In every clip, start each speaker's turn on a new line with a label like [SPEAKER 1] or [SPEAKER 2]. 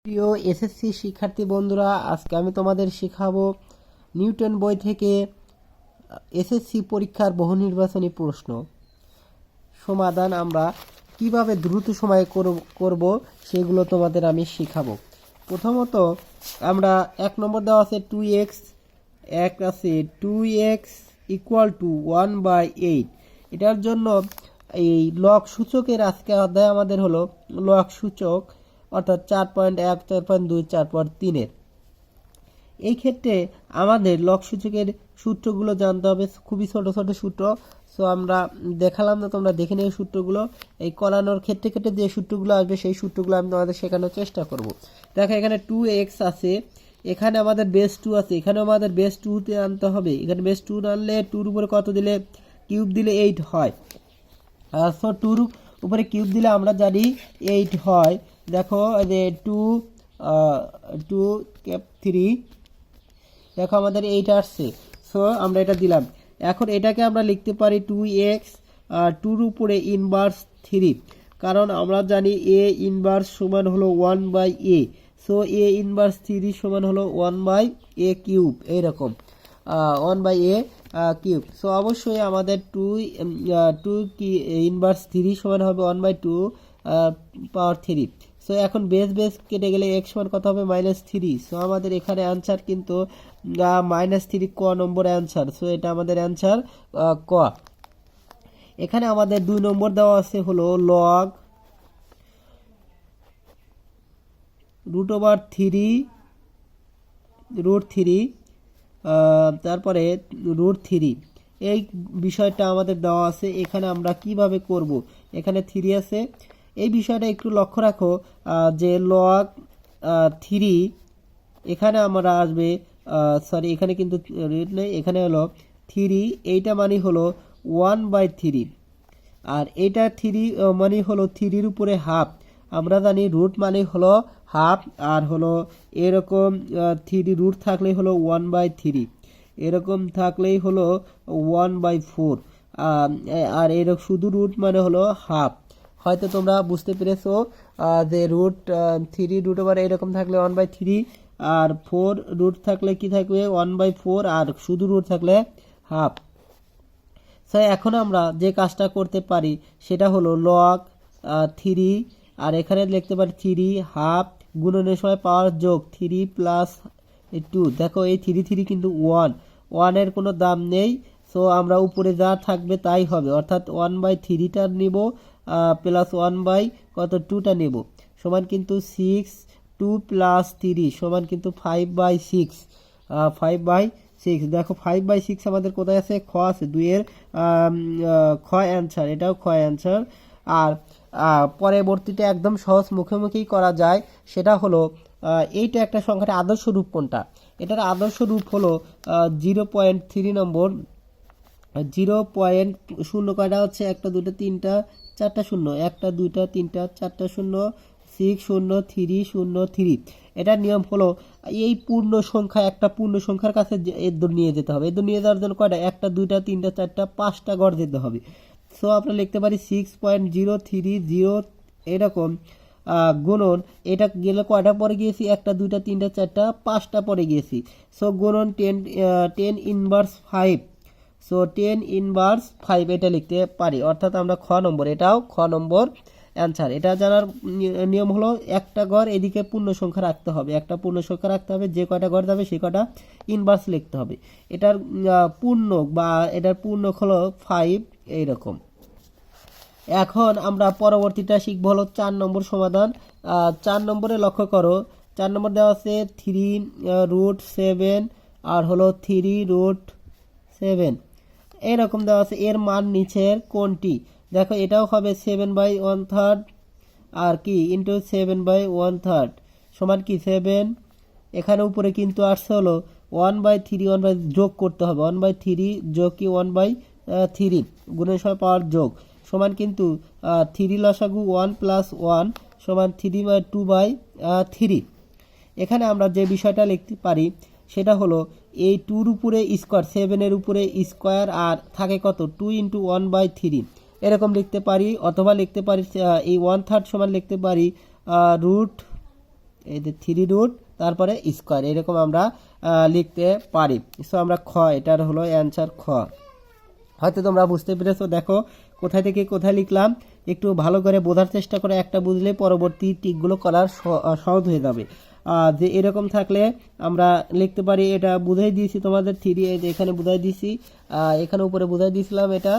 [SPEAKER 1] প্রিয় এসএসসি শিক্ষার্থী বন্ধুরা, আজকে আমি তোমাদের শেখাবো নিউটন বই থেকে এসএসসি পরীক্ষার বহু নির্বাচনী প্রশ্ন সমাধান আমরা কিভাবে দ্রুত সময়ে করব সেগুলো তোমাদের আমি শেখাবো। প্রথমত আমরা 1 নম্বর দেওয়া আছে 2x, এক আছে 2x ইকুয়াল টু 1/8। এটার জন্য এই লগ সূচকের আজকে অধ্যায় আমাদের হলো লগ সূচক, অর্থাৎ 4.1, 4.2, 4.3-এর। এই ক্ষেত্রে আমাদের লগ সূচকের সূত্রগুলো জানতে হবে, খুবই ছোট ছোট সূত্র। সো আমরা দেখালাম না, তোমরা দেখে নিও সূত্রগুলো। এই করানোর ক্ষেত্রে ক্ষেত্রে যে সূত্রগুলো আসবে সেই সূত্রগুলো আমি তোমাদের শেখানোর চেষ্টা করব। দেখো এখানে 2x আছে, এখানে আমাদের বেস 2 আছে, এখানে আমাদের বেস 2-তে আনতে হবে। এখানে বেস 2 আনলে 2-র উপরে কত দিলে, কিউব দিলে 8 হয়। সো 2-র উপরে কিউব দিলে আমরা জানি 8 হয়। দেখো যে 2 ক্যাপ 3, দেখো আমাদের 8 আসছে। সো আমরা এটা দিলাম। এখন এটাকে আমরা লিখতে পারি 2x 2-র উপরে ইনভার্স 3, কারণ আমরা জানি a ইনভার্স সমান হলো 1/a। সো a ইনভার্স 3 সমান হলো 1/a কিউব, এইরকম 1/a কিউব। সো অবশ্যই আমাদের 2 কি ইনভার্স 3 সমান হবে 1/2 পাওয়ার 3। সো এখন বেস বেস কেটে গেলে x সমান কত হবে, -3। সো আমাদের এখানে অ্যান্সার কিন্তু -3 ক নম্বর অ্যান্সার। সো এটা আমাদের অ্যান্সার ক। এখানে আমাদের 2 নম্বর দেওয়া আছে হলো লগ √3 তারপরে √3, এই বিষয়টা আমাদের দেওয়া আছে। এখানে আমরা কিভাবে করব, এখানে 3 আছে। এই বিষয়টা একটু লক্ষ্য রাখো যে লগ 3 এখানে আমরা আসবে, সরি এখানে কিন্তু রেট নেই, এখানে হলো 3, এইটা মানে হলো 1/3, আর এইটা 3 মানে হলো 3-র উপরে হাফ। আমরা জানি রুট মানে হলো হাফ, আর হলো এরকম 3 রুট থাকলেই হলো 1/3, এরকম থাকলেই হলো 1/4, আর এরকম শুধু রুট মানে হলো হাফ। হয়তো তোমরা বুঝতে পেরেছো যে √3 এরকম থাকলে 1/3, আর 4 রুট থাকলে কি থাকবে 1/4, আর শুধু রুট থাকলে হাফ। সো এখন আমরা যে কাজটা করতে পারি সেটা হলো লগ 3, আর এখানে লিখতে পারি 3 হাফ, গুণনের সময় পাওয়ার যোগ 3 প্লাস 2। দেখো এই 3 কিন্তু 1 এর কোনো দাম নেই। সো আমরা উপরে যা থাকবে তাই হবে, অর্থাৎ 1/3টা নিব প্লাস 2টা নেব, সমান কিন্তু 6। 2 প্লাস 3 সমান কিন্তু 5/6, 5/6। দেখো 5/6 আমাদের কোথায় আছে, খ আছে, 2-এর খ অ্যান্সার, এটাও খ অ্যান্সার। আর পরবর্তীতে একদম সহজ মুখোমুখি করা যায়, সেটা হলো এইটা একটা সংখ্যার আদর্শ রূপ কোনটা। এটার আদর্শ রূপ হলো 0.3 নম্বর। 0.0 কয়টা হচ্ছে, 1 2 3 4টা শূন্য, 1 2 3 4টা শূন্য, 6 0 3 0 3। এটার নিয়ম হলো এই পূর্ণ সংখ্যা একটা পূর্ণ সংখ্যার কাছে এর দূর নিয়ে যেতে হবে। এর দূর নিয়ে যাওয়ার জন্য কয়টা, 1 2 3 4 5টা গড় দিতে হবে। সো আমরা লিখতে পারি 6.030 এরকম গুণন, এটা গেলে কয়টা পরে গিয়েছি, 1 2 3 4 5টা পরে গিয়েছি। সো গুণন 10 ইনভার্স 5। সো 10 ইনভার্স 5 এটা লিখতে পারি, অর্থাৎ আমরা খ নম্বর, এটাও খ নম্বর অ্যান্সার। এটা জানার নিয়ম হলো একটা গড় এদিকে পূর্ণ সংখ্যা রাখতে হবে, একটা পূর্ণ সংখ্যা রাখতে হবে, যে কয়টা গড় যাবে সে কয়টা ইনভার্স লিখতে হবে। এটার পূর্ণ বা এটার পূর্ণ হলো 5, এইরকম। এখন আমরা পরবর্তীটা শিখব হলো 4 নম্বর সমাধান। 4 নম্বরে লক্ষ্য করো, 4 নম্বর দেওয়া আছে 3√7 আর হলো 3√7 এরকম দেওয়া আছে। এর মান নিচের কোনটি, দেখো এটাও হবে 7/1/3 আর কি ইন্টু 7/1/3 সমান কি 7। এখানে উপরে কিন্তু আসছে হলো 1/3, যোগ করতে হবে, 1/3 যোগ কি 1/3, গুণের সময় পাওয়ার যোগ সমান কিন্তু 3 লসাগু 1 + 1 সমান 3/2/3। এখানে আমরা যে বিষয়টা লিখতে পারি সেটা হলো এই 2-র উপরে স্কোয়ার, 7-এর উপরে স্কোয়ার, আর থাকে কত 2 × 1/3, এরকম লিখতে পারি। অথবা লিখতে পারি এই 1/3 সমান লিখতে পারি এই যে 3 রুট তারপরে স্কোয়ার, এরকম আমরা লিখতে পারি। সো আমরা খ, এটার হলো অ্যান্সার খ। হয়তো তোমরা বুঝতে পেরেছো। দেখো কোথায় থেকে কোথায় লিখলাম, একটু ভালো করে বোঝার চেষ্টা করে, একটা বুঝলে পরবর্তী টিকগুলো করার সহজ হয়ে যাবে। যে এরকম থাকলে আমরা লিখতে পারি, এটা বুঝাই দিয়েছি তোমাদের 3, এখানে বুঝাই দিয়েছি, এখানে উপরে বুঝাই দিয়েছিলাম এটা।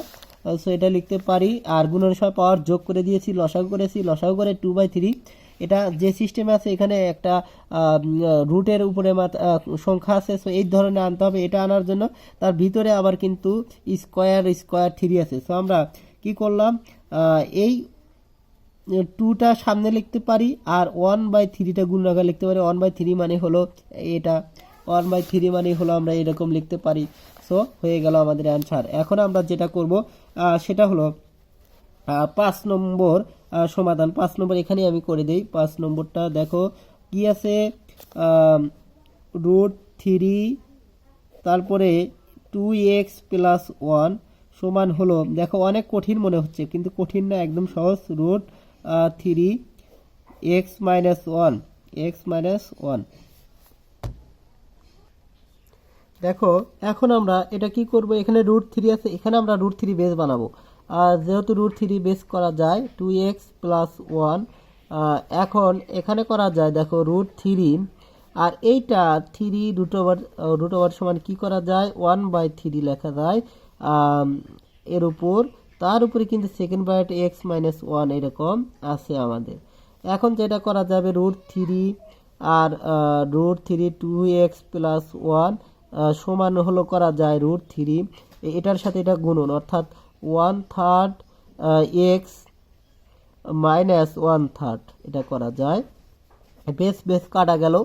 [SPEAKER 1] সো এটা লিখতে পারি। আর গুণনের সময় পাওয়ার যোগ করে দিয়েছি, লসাগু করেছি, লসাগু করে 2/3। এটা যে সিস্টেমে আছে এখানে একটা রুটের উপরে সংখ্যা আছে, সো এই ধরনের আনতে হবে। এটা আনার জন্য তার ভিতরে আবার কিন্তু স্কোয়ার 3 আছে। সো আমরা কি করলাম, এই 2টা সামনে লিখতে পারি, আর 1/3টা গুণ আকারে লিখতে পারি। 1/3 মানে হলো এটা, 1/3 মানে হলো আমরা এরকম লিখতে পারি। সো হয়ে গেল আমাদের অ্যান্সার। এখন আমরা যেটা করব সেটা হলো 5 নম্বর সমাধান। 5 নম্বর এখানে আমি করে দেই। 5 নম্বরটা দেখো কি আছে, √3 তারপরে 2x + 1 সমান হলো, দেখো অনেক কঠিন মনে হচ্ছে কিন্তু কঠিন না, একদম সহজ। √3x - 1, x - 1। দেখো এখন আমরা এটা কি করব, এখানে √3 আছে, এখানে আমরা √3 বেস বানাবো। আর যেহেতু √3 বেস করা যায় 2x + 1, এখন এখানে করা যায় দেখো √3, আর এইটা 3 √ওভার সমান কি করা যায় 1/3 লেখা যায় এর উপর, তার উপরে কিন্তু সেকেন্ড ব্র্যাকেট x - 1 এরকম আছে আমাদের। এখন যেটা করা যাবে √3 আর √3 2x + 1 সমান হলো করা যায় √3, এটার সাথে এটা গুণন, অর্থাৎ 1/3 x - 1/3 এটা করা যায়। বেস কাটা গেল।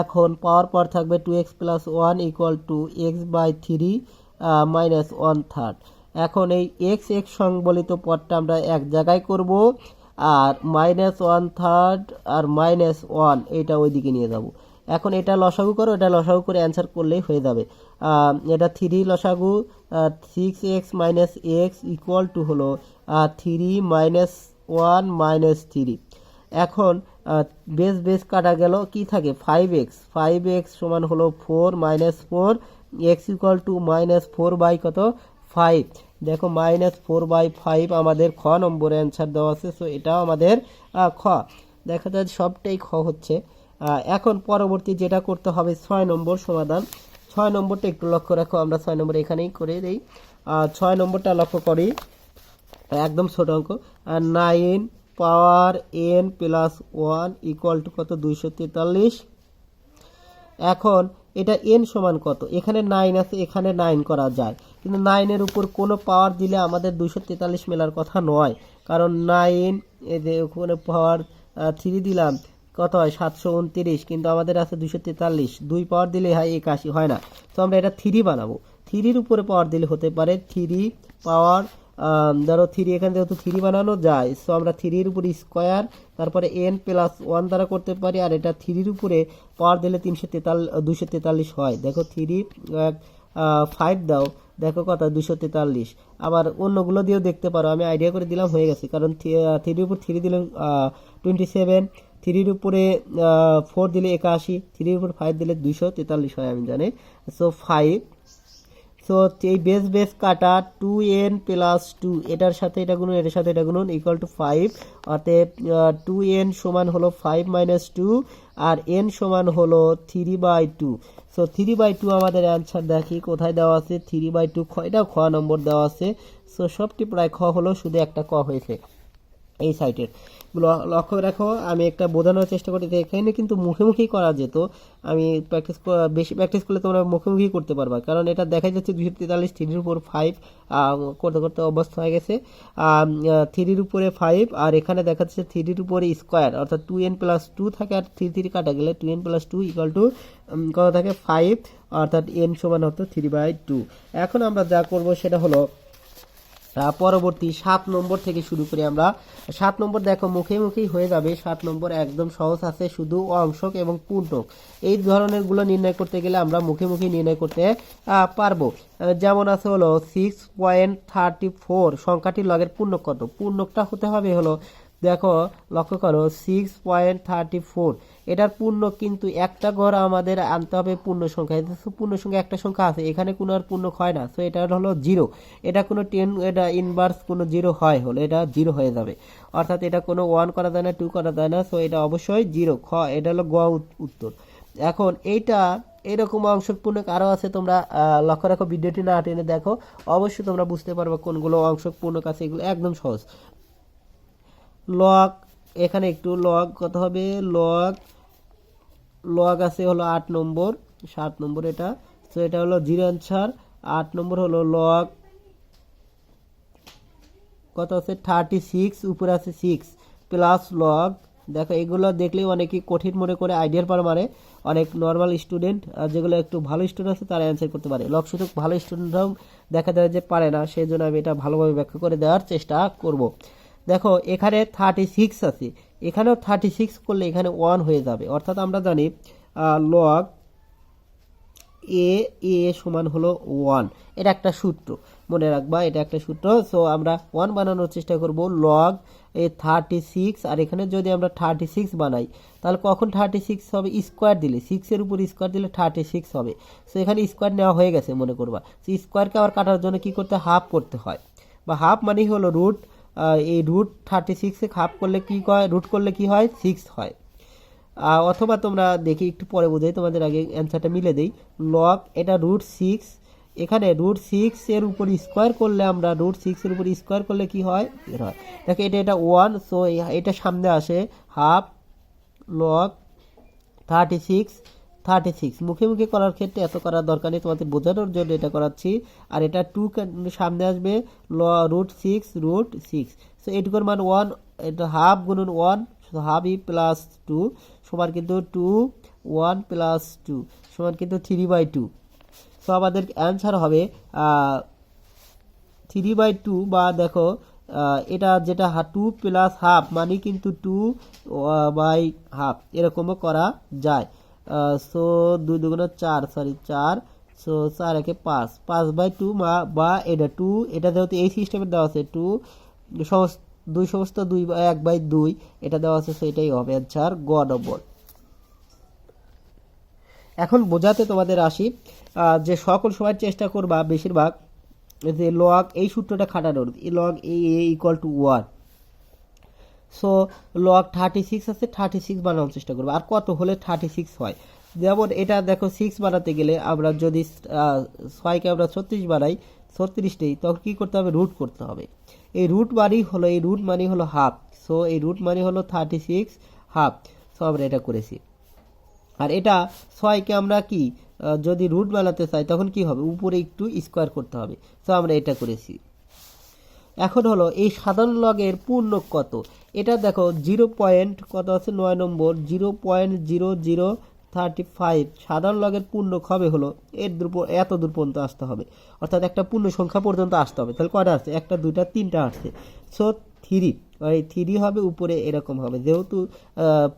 [SPEAKER 1] এখন পাওয়ার পর থাকবে 2x + 1 = x/3 - 1/3। এখন এই x সংবলিত পদটা আমরা এক জায়গায় করব, আর -1/3 আর -1 এটা ওইদিকে নিয়ে যাব। এখন এটা লসাগু করো, এটা লসাগু করে অ্যান্সার করলেই হয়ে যাবে। এটা 3 লসাগু 6x - x হলো 3 - 1 - 3। এখন বেস কাটা গেল, কি থাকে 5x সমান হলো 4 - 4, x -4 বাই কত 5। দেখো -4/5 আমাদের খ নম্বরে অ্যান্সার দেওয়া আছে। সো এটাও আমাদের খ। দেখা যায় সবটাই খ হচ্ছে। এখন পরবর্তী যেটা করতে হবে 6 নম্বর সমাধান। 6 নম্বরটা একটু লক্ষ্য রাখো, আমরা 6 নম্বর এখানেই করে দিই। 6 নম্বরটা লক্ষ্য করি, একদম ছোট অঙ্ক। 9 পাওয়ার n + 1 = কত 243। এখন এটা n সমান কত, এখানে 9 আছে, এখানে 9 করা যায়, কিন্তু 9 এর উপর কোনো পাওয়ার দিলে আমাদের 243 মেলার কথা নয়, কারণ 9 এই যে ওখানে পাওয়ার 3 দিলাম কত হয় 729, কিন্তু আমাদের আছে 243, 2 পাওয়ার দিলে হয় 81, হয় না। তো আমরা এটা 3 বানাবো, 3 এর উপরে পাওয়ার দিলে হতে পারে 3 পাওয়ার, ধরো 3 এখানে যেহেতু 3 বানানো যায়, সো আমরা 3 এর উপরে স্কোয়ার তারপরে n + 1 দ্বারা করতে পারি, আর এটা 3 এর উপরে পাওয়ার দিলে 243 হয়। দেখো 3 5 দাও, দেখো কত 243। আবার অন্যগুলো দিয়েও দেখতে পারো, আমি আইডিয়া করে দিলাম, হয়ে গেছে, কারণ 3 এর উপর 3 দিলে 27, 3 এর উপরে 4 দিলে 81, 3 এর উপর 5 দিলে 243 হয়, আমি জানি। সো 5, সো এই বেস কাটা 2n + 2, এটার সাথে এটা গুণন, এটার সাথে এটা গুণন = 5, অতএব 2n সমান হলো 5 - 2, আর n সমান হলো 3/2। সো 3/2 আমাদের অ্যান্সার। দেখি কোথায় দেওয়া আছে 3/2, এটাও খ নম্বর দেওয়া আছে। সো সবটি প্রায় খ হলো, শুধু একটা ক হয়েছে এই সাইটের। লক্ষ্য রাখো, আমি একটা বোঝানোর চেষ্টা করি, এখানে কিন্তু মুখোমুখি করা যেত, আমি বেশি প্র্যাকটিস করলে তোমরা মুখোমুখি করতে পারবা, কারণ এটা দেখা যাচ্ছে 243, 3 এর উপর 5 করতে করতে অবস্থা হয়ে গেছে 3 এর উপরে 5, আর এখানে দেখা যাচ্ছে 3 এর উপরে স্কোয়ার, অর্থাৎ 2n + 2 থাকে, আর 3 কাটা গেলে 2n + 2 = কত থাকে 5, অর্থাৎ n সমান হতো 3/2। এখন আমরা যা করব সেটা হলো পরবর্তী 7 নম্বর থেকে শুরু করি আমরা। 7 নম্বর দেখো মুখোমুখি হয়ে যাবে। 7 নম্বর একদম সহজ আছে, শুধু অংশক এবং পূর্ণক এই ধরনের গুলো নির্ণয় করতে গেলে আমরা মুখোমুখি নির্ণয় করতে পারবো। যেমন আছে হলো 6.34, সংখ্যাটির লগের পূর্ণক কত, পূর্ণকটা হতে হবে হলো দেখো লক্ষ্য করো 6.34, এটার পূর্ণ কিন্তু একটা ঘর আমাদের আনতে হবে পূর্ণ সংখ্যা। পূর্ণ সংখ্যা একটা সংখ্যা আছে, এখানে কোনো আর পূর্ণ হয় না, সো এটা হলো জিরো। এটা কোনো 10 এটা ইনভার্স কোনো জিরো হয় হলে এটা জিরো হয়ে যাবে, অর্থাৎ এটা কোনো 1 করা যায় না, 2 করা যায় না, সো এটা অবশ্যই জিরো। এটা হলো গ উত্তর। এখন এইটা এরকম অংশক পূর্ণক আরও আছে, তোমরা লক্ষ্য রাখো, ভিডিওটি না টেনে দেখো, অবশ্যই তোমরা বুঝতে পারবে কোনগুলো অংশক পূর্ণক আছে। এগুলো একদম সহজ। লগ, এখানে একটু লগ কত হবে, লগ লগ আছে হলো 8 নম্বর, 7 নম্বর এটা, তো এটা হলো জিরো অ্যান্সার। 8 নম্বর হলো লগ কত আছে 36, উপরে আছে 6 প্লাস লগ। দেখো এগুলো দেখলেই অনেকেই কঠিন মনে করে আইডিয়ার পার মারে, অনেক নর্মাল স্টুডেন্ট যেগুলো একটু ভালো স্টুডেন্ট আছে তারা অ্যান্সার করতে পারে। লগ শুধু ভালো স্টুডেন্টরাও দেখা যায় যে পারে না, সেই জন্য আমি এটা ভালোভাবে ব্যাখ্যা করে দেওয়ার চেষ্টা করব। দেখো এখানে 36 আছে, এখানেও 36 করলে এখানে 1 হয়ে যাবে, অর্থাৎ আমরা জানি লগ এ এ সমান হলো 1, এটা একটা সূত্র, মনে রাখবা এটা একটা সূত্র। সো আমরা 1 বানানোর চেষ্টা করব, লগ এ 36, আর এখানে যদি আমরা 36 বানাই তাহলে কখন 36 হবে, স্কোয়ার দিলে, 6 এর উপর স্কোয়ার দিলে 36 হবে। সো এখানে স্কোয়ার নেওয়া হয়ে গেছে মনে করবা, স্কোয়ারকে আবার কাটার জন্য কি করতে, হাফ করতে হয়, বা হাফ মানেই হলো রুট। এই রুট 36 এ হাফ করলে কি হয়, রুট করলে কি হয়, 6 হয়। অথবা তোমরা দেখি একটু পরে বোঝাই, তোমাদের আগে অ্যান্সারটা মিলে দেই। লগ এটা √6, এখানে √6 এর উপর স্কোয়ার করলে, আমরা √6 এর উপর স্কোয়ার করলে কি হয়, এর হয়। দেখো এটা 1, সো এটা সামনে আসে হাফ লগ 36 মুখে মুখে করার ক্ষেত্রে এত করার দরকার নেই, তোমাদের বোঝানোর জন্য এটা করাচ্ছি। আর এটা 2 সামনে আসবে, √6, সো এটুকুর মান 1, এটা হাফ গুণন 1, হাফ ই প্লাস 2 সমান কিন্তু 2, 1 প্লাস 2 সমান কিন্তু 3/2। সো আমাদের অ্যান্সার হবে 3/2, বা দেখো এটা যেটা 2 প্লাস হাফ মানে কিন্তু 2/2 এরকমও করা যায়। সো 2 দুগুণ 4, সরি 4, সো 4 একে 5/2, বা এটা 2, এটা যেহেতু এই সিস্টেমে দেওয়া আছে 2 সমস্ত 1/2 এটা দেওয়া আছে, সেটাই হবে অ্যান্সার গ নম্বর। এখন বোঝাতে তোমাদের আসি, যে সকল সময় চেষ্টা করবা বেশিরভাগ যে লগ এই সূত্রটা খাটানোর, log A equal to 1। So log 36 আছে, 36 বানানোর চেষ্টা করবো, আর কত হলে 36 হয়। যেমন এটা দেখো 6 বানাতে গেলে আমরা যদি 6কে আমরা 36 বানাই, 36টাই, তখন কি করতে হবে, রুট করতে হবে। এই রুট মানি হলো হাফ, সো এই রুট মানি হলো 36 হাফ। সো আমরা এটা করেছি। আর এটা 6কে আমরা কি যদি রুট বানাতে চাই তখন কি হবে, উপরে একটু স্কোয়ার করতে হবে। সো আমরা এটা করেছি। এখন হলো এই সাধারণ লগের পূর্ণক কত, এটা দেখো 0 পয়েন্ট কত আছে, 9 নম্বর, 0.0035 সাধারণ লগের পূর্ণক হবে হলো এত দূর পর্যন্ত আসতে হবে, অর্থাৎ একটা পূর্ণ সংখ্যা পর্যন্ত আসতে হবে। তাহলে কয়টা আসছে, 1, 2, 3টা আসছে, সো 3, এই 3 হবে, উপরে এরকম হবে, যেহেতু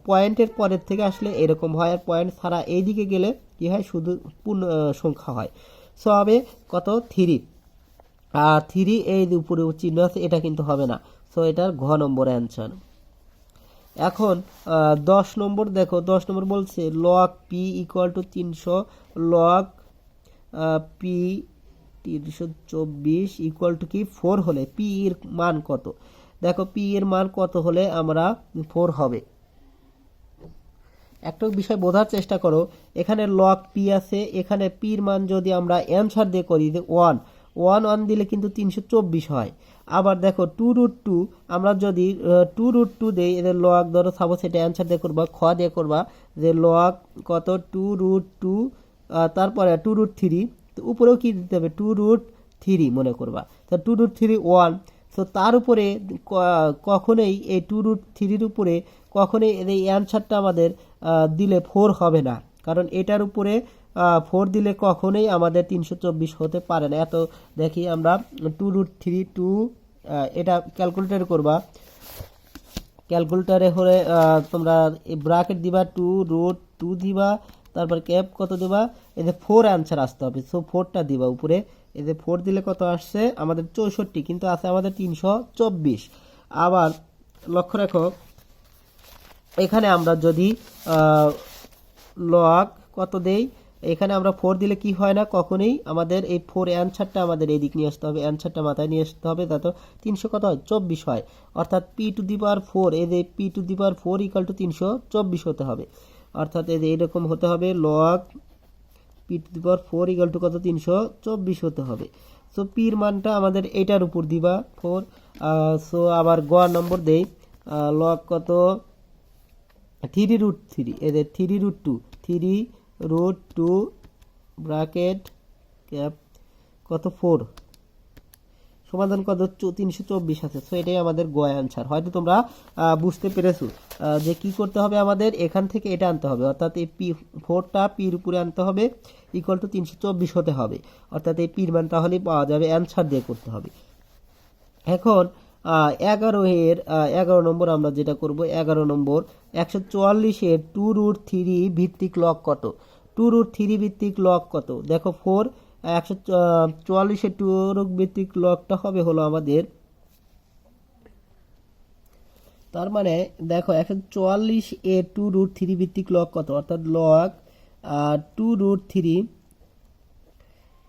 [SPEAKER 1] পয়েন্টের পরের থেকে আসলে এরকম হয়, আর পয়েন্ট ছাড়া এইদিকে গেলে কি হয়, শুধু পূর্ণ সংখ্যা হয়। সো হবে কত, 3, আর 3 এই উপরে চিহ্ন আছে, এটা কিন্তু হবে না, সো এটার ঘ নম্বর অ্যান্সার। এখন 10 নম্বর দেখো, 10 নম্বর বলছে log P equal to 300, log P 324 equal to কি 4 হলে পি এর মান কত। দেখো পি এর মান কত হলে আমরা 4 হবে। একটা বিষয় বোঝার চেষ্টা করো, এখানে লগ পি আছে, এখানে পির মান যদি আমরা অ্যান্সার দিয়ে করি যে 1 দিলে কিন্তু 324 হয়। আবার দেখো 2√2, আমরা যদি 2√2 দেই, এদের লগ ধরো সাপোজ সেটা অ্যান্সার দিয়ে করবা, খ দিয়ে করবা যে লগ কত 2√2, তারপরে 2√3, তো উপরেও কি দিতে হবে 2√3 মনে করবা, তো 2√3 1। তো তার উপরে কখনোই এই 2√3 উপরে কখনোই এই অ্যান্সারটা আমাদের দিলে 4 হবে না, কারণ এটার উপরে 4 দিলে কখনোই আমাদের 324 হতে পারে না। এত দেখি আমরা 2√3 2, এটা ক্যালকুলেটর করবা, ক্যালকুলেটরে হলে তোমরা ব্র্যাকেট দিবা, 2√2 দিবা, তারপর ক্যাপ কত দিবা, এই যে 4 অ্যান্সার আসতে হবে, সো 4টা দিবা উপরে, এই যে 4 দিলে কত আসছে আমাদের 64, কিন্তু আছে আমাদের 324। আবার লক্ষ্য রাখো এখানে আমরা যদি লগ কত দেই, এখানে আমরা 4 দিলে কি হয় না, কখনোই আমাদের এই 4 অ্যান্সারটা আমাদের এই দিক নিয়ে আসতে হবে, অ্যান্সারটা মাথায় নিয়ে আসতে হবে, তাতে 300 কত হয় 24 হয়। অর্থাৎ p⁴ এই যে p⁴ ইকুয়াল টু 324 হতে হবে। অর্থাৎ এই যে এরকম হতে হবে, লগ p⁴ ইকুয়াল টু কত 324 হতে হবে। সো পির মানটা আমাদের এটার উপর দিবা 4। সো আবার গ নম্বর দেই, লগ কত 3√3, এদের 3√2 ব্র্যাকেট ক্যাপ কত 4 সমাধান কত 324 আছে। সো এটাই আমাদের গ অ্যান্সার। হয়তো তোমরা বুঝতে পেরেছো যে কি করতে হবে, আমাদের এখান থেকে এটা আনতে হবে, অর্থাৎ এই p⁴ পির উপরে আনতে হবে, ইকুয়াল টু 324 হতে হবে। অর্থাৎ এই পির মান তাহলেই পাওয়া যাবে, অ্যান্সার দিয়ে করতে হবে। এখন 11 নম্বর আমরা যেটা করব, 11 নম্বর 144-এর 2√3 ভিত্তিক লগ কত? 2√3 ভিত্তিক লগ কত? দেখো 4 144-এর 2 ভিত্তিক লগটা হবে হলো আমাদের, তার মানে দেখো 144-এর 2√3 ভিত্তিক লগ কত, অর্থাৎ লগ 2√3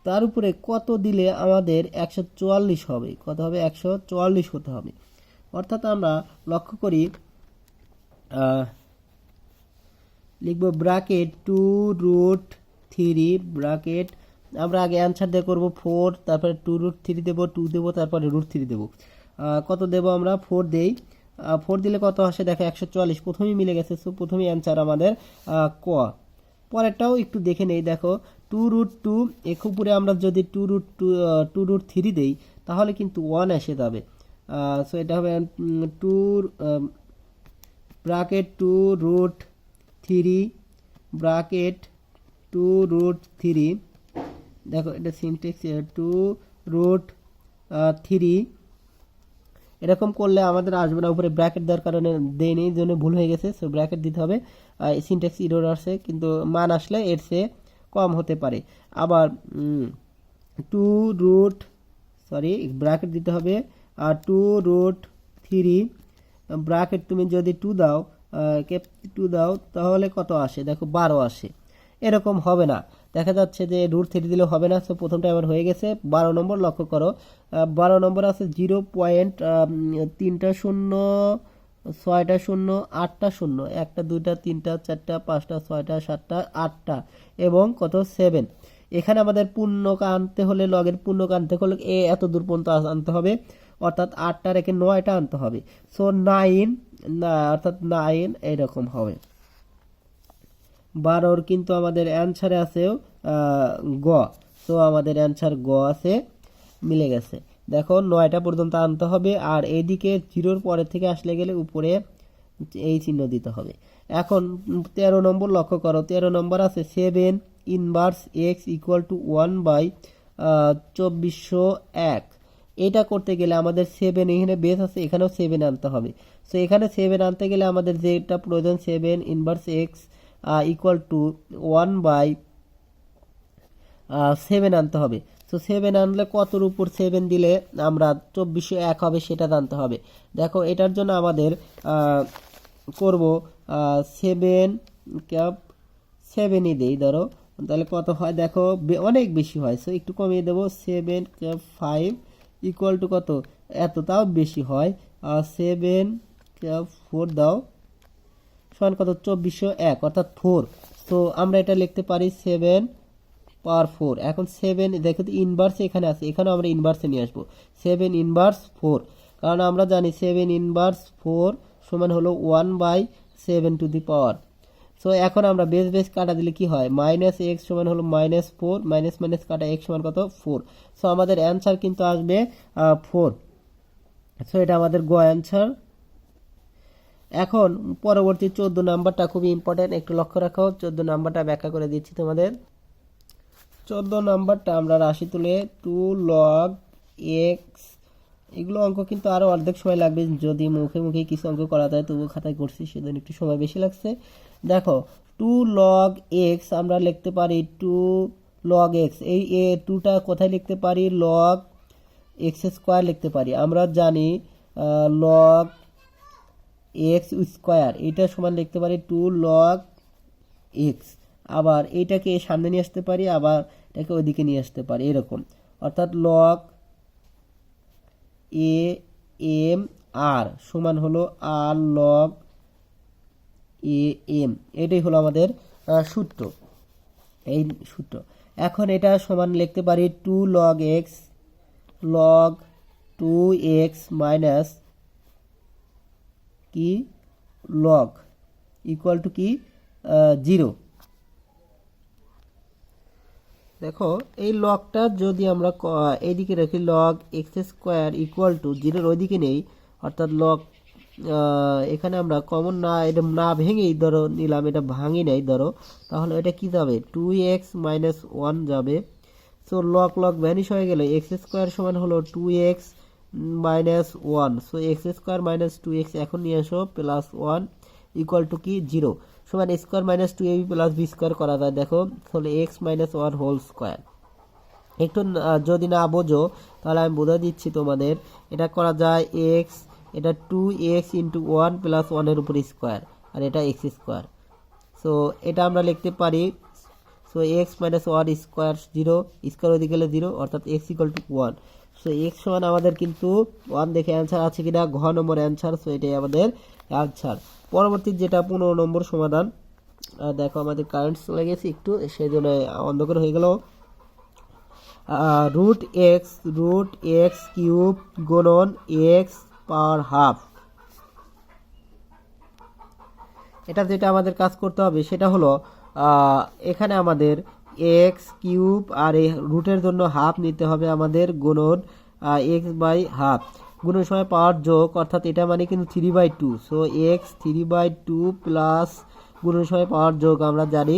[SPEAKER 1] তার উপরে কত দিলে আমাদের 144 হবে, কত হবে 144 হতে হবে। অর্থাৎ আমরা লক্ষ্য করি লিখব ব্র্যাকেট 2√3 ব্র্যাকেট, আমরা আগে অ্যান্সার দিয়ে করব 4, তারপরে 2√3 দেব, 2 দেব, তারপরে √3 দেব। কত দেব আমরা 4 দেই, 4 দিলে কত আসে দেখো 144, প্রথমেই মিলে গেছে। সো প্রথমেই অ্যান্সার আমাদের ক। পরেরটাও একটু দেখে নেই, দেখো 2√2 এর উপরে আমরা যদি 2√3 দেই তাহলে কিন্তু 1 এসে যাবে। সো এটা হবে 2 ব্র্যাকেট 2√3 ব্র্যাকেট 2√3, দেখো এটা সিনট্যাক্স 2√3, এরকম করলে আমাদের আসবে না, উপরে ব্র্যাকেট দেওয়ার কারণে দেয়নি, এই জন্য ভুল হয়ে গেছে। সো ব্র্যাকেট দিতে হবে, সিনট্যাক্স এরর আসছে, কিন্তু মান আসলে এর চেয়ে কম হতে পারে। আবার ব্র্যাকেট দিতে হবে, আর 2√3 ব্র্যাকেট তুমি যদি 2 দাও, 2 দাও তাহলে কত আসে দেখো 12 আসে। এরকম হবে না, দেখা যাচ্ছে যে √3 দিলেও হবে না। সো প্রথমটা আমার হয়ে গেছে। 12 নম্বর লক্ষ্য করো, 12 নম্বর আছে 0.3টা 0, 6টা 0, 8টা 0, 1টা 2টা 3টা 4টা 5টা 6টা 7টা 8টা এবং কত 7। এখানে আমাদের পূর্ণক আনতে হলে, লগের পূর্ণক আনতে হলে এত দূর পর্যন্ত আনতে হবে, অর্থাৎ 8টা রেখে 9টা আনতে হবে। সো 9 অর্থাৎ 9 এইরকম হবে। 12 কিন্তু আমাদের অ্যান্সারে আছে গ। সো আমাদের অ্যান্সার গ আছে, মিলে গেছে। দেখো 9টা পর্যন্ত আনতে হবে, আর এইদিকে 0-র পরে থেকে আসলে গেলে উপরে এই চিহ্ন দিতে হবে। এখন 13 নম্বর লক্ষ্য করো, 13 নম্বর আছে 7 ইনভার্স এক্স ইকুয়াল টু 1/2401। এটা করতে গেলে আমাদের 7, এখানে বেস আছে, এখানেও 7 আনতে হবে। সো এখানে 7 আনতে গেলে আমাদের যেটা প্রয়োজন 7 ইনভার্স এক্স ইকুয়াল টু 1/7 আনতে হবে। সো 7 আনলে কতর উপর 7 দিলে আমরা 2401 হবে সেটা জানতে হবে। দেখো এটার জন্য আমাদের করব 7 দেই, ধরো তাহলে কত হয় দেখো অনেক বেশি হয়। সো একটু কমিয়ে দেবো, 7 ইকুয়াল টু কত, এত তাও বেশি হয়, 7 দাও সমান কত 2401 অর্থাৎ 4। তো আমরা এটা লিখতে পারি 7/4। এখন 7 দেখো ইনভার্স এখানে আছে, এখানেও আমরা ইনভার্সে নিয়ে আসবো 7 ইনভার্স 4, কারণ আমরা জানি 7 ইনভার্স 4 সমান হলো 1/7 টু দি পাওয়ার। সো এখন আমরা বেস কাটা দিলে কি হয়, -x সমান হলো -4, মাইনাস কাটা x সমান কত 4। সো আমাদের অ্যান্সার কিন্তু আসবে 4। সো এটা আমাদের গ অ্যান্সার। এখন পরবর্তী 14 নাম্বারটা খুবই ইম্পর্টেন্ট, একটু লক্ষ্য রাখো। 14 নাম্বারটা ব্যাখ্যা করে দিচ্ছি তোমাদের। 14 নাম্বারটা আমরা রাশি তুলে 2 log x, এগুলো অঙ্ক কিন্তু আরো অর্ধেক সময় লাগবে, যদি মুখে মুখে কিছু অঙ্ক করা যায়, তবু খাতায় করছি সেজন্য একটু সময় বেশি লাগছে। দেখো 2 log x আমরা লিখতে পারি 2 log x, এই 2টা কোথায় লিখতে পারি, log x² লিখতে পারি। আমরা জানি log এক্স স্কোয়ার, এটা সমান লিখতে পারি 2 লগ এক্স। আবার এইটাকে সামনে নিয়ে আসতে পারি, আবার এটাকে ওইদিকে নিয়ে আসতে পারি, এরকম। অর্থাৎ লগ এ এম আর সমান হলো আর লগ এ এম। এটাই হলো আমাদের সূত্র, এই সূত্র। এখন এটা সমান লিখতে পারি 2 log x log 2x minus কি লগ ইকুয়াল টু কি 0। দেখো এই লগটা যদি আমরা এইদিকে রাখি, log x square equal to 0 ওইদিকে নেই, অর্থাৎ লগ এখানে আমরা কমন না, এটা না ভেঙেই ধরো নিলাম, এটা ভাঙি নাই ধরো, তাহলে এটা কি যাবে 2x মাইনাস 1 যাবে। সো লগ লগ ভ্যানিশ হয়ে গেলে এক্স স্কোয়ার সমান হলো 2x minus 1। So x square minus 2x এখন নিয়ে আসো প্লাস 1 ইকুয়াল টু কি 0 সমান square minus 2ab plus B square করা যায়। দেখো তাহলে এক্স মাইনাস 1 হোল স্কোয়ার। একটু যদি না বোঝো তাহলে আমি বোঝা দিচ্ছি তোমাদের, এটা করা যায় এক্স, এটা 2x ইন্টু 1 প্লাস 1 এর উপর স্কোয়ার, আর এটা এক্স স্কোয়ার। সো এটা আমরা লিখতে পারি, so x minus 1 square 0, square ওইদিকে গেলে 0, অর্থাৎ x equal to 1। So x সমান আমাদের কিন্তু 1 দেখে অ্যান্সার আছে কিনা, ঘ নম্বর অ্যান্সার। সো এটাই আমাদের অ্যান্সার। পরবর্তী যেটা 15 নম্বর সমাধান, দেখো আমাদের কারেন্ট চলে গেছে একটু, সেই জন্য অন্ধকার হয়ে গেল। রুট এক্স কিউব গুণন এক্স পাওয়ার হাফ। এটা যেটা আমাদের কাজ করতে হবে সেটা হলো এখানে আমাদের এক্স কিউব আর এই রুটের জন্য হাফ নিতে হবে আমাদের, গুণন এক্স বাই হাফ, গুণের সময় পাওয়ার যোগ, অর্থাৎ এটা মানে কিন্তু 3/2। সো এক্স 3/2 প্লাস গুণের সময় পাওয়ার যোগ আমরা জানি,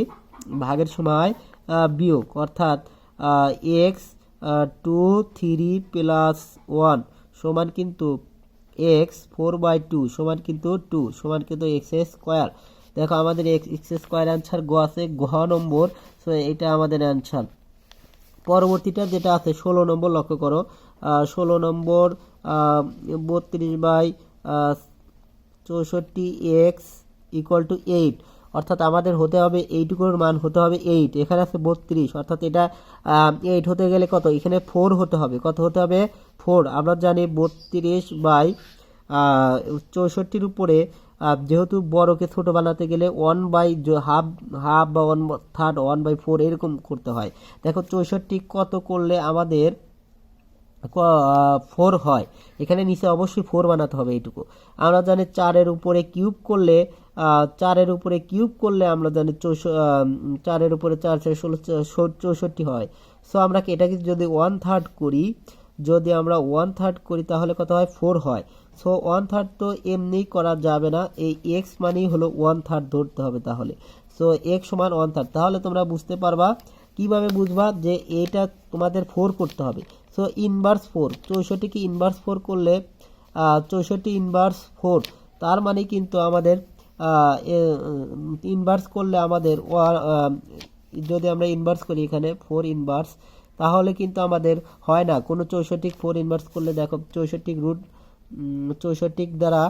[SPEAKER 1] ভাগের সময় বিয়োগ, অর্থাৎ এক্স 2 3 প্লাস 1 সমান কিন্তু এক্স 4/2 সমান কিন্তু 2 সমান কিন্তু এক্স স্কোয়ার। দেখো আমাদের এক্স স্কোয়ার অ্যান্সার গ আছে, ঘ নম্বর। সো এটা আমাদের অ্যান্সার। পরবর্তীটা যেটা আছে 16 নম্বর, লক্ষ্য করো 16 নম্বর 32/64 এক্স ইকুয়াল টু 8, অর্থাৎ আমাদের হতে হবে এইটুকুর মান হতে হবে 8, এখানে আছে 32, অর্থাৎ এটা 8 হতে গেলে কত, এখানে 4 হতে হবে, কত হতে হবে 4। আমরা জানি 32/64 উপরে যেহেতু বড়কে ছোট বানাতে গেলে 1/হাফ বা 1/3 1/4 এরকম করতে হয়। দেখো 64 কত করলে আমাদের 4 হয়, এখানে নিচে অবশ্যই 4 বানাতে হবে এইটুকু। আমরা জানি 4-এর উপরে কিউব করলে 4-এর উপরে কিউব করলে আমরা জানি 4-এর উপরে 4 4 16 64 হয়। সো আমরা এটাকে যদি 1/3 করি, যদি আমরা 1/3 করি তাহলে কত হয় 4 হয়। সো 1/3 তো এমনি করা যাবে না, এই এক্স মানেই হলো 1/3 ধরতে হবে তাহলে। সো এক্স সমান 1/3, তাহলে তোমরা বুঝতে পারবা কিভাবে বুঝবা যে এটা তোমাদের 4 করতে হবে। সো ইনভার্স 4, 64 কি ইনভার্স 4 করলে 64 ইনভার্স 4, তার মানে কিন্তু আমাদের ইনভার্স করলে আমাদের যদি আমরা ইনভার্স করি এখানে 4 ইনভার্স, তাহলে কিন্তু আমাদের হয় না কোনো 64 4 ইনভার্স করলে। দেখো 64 রুট 64 দ্বারা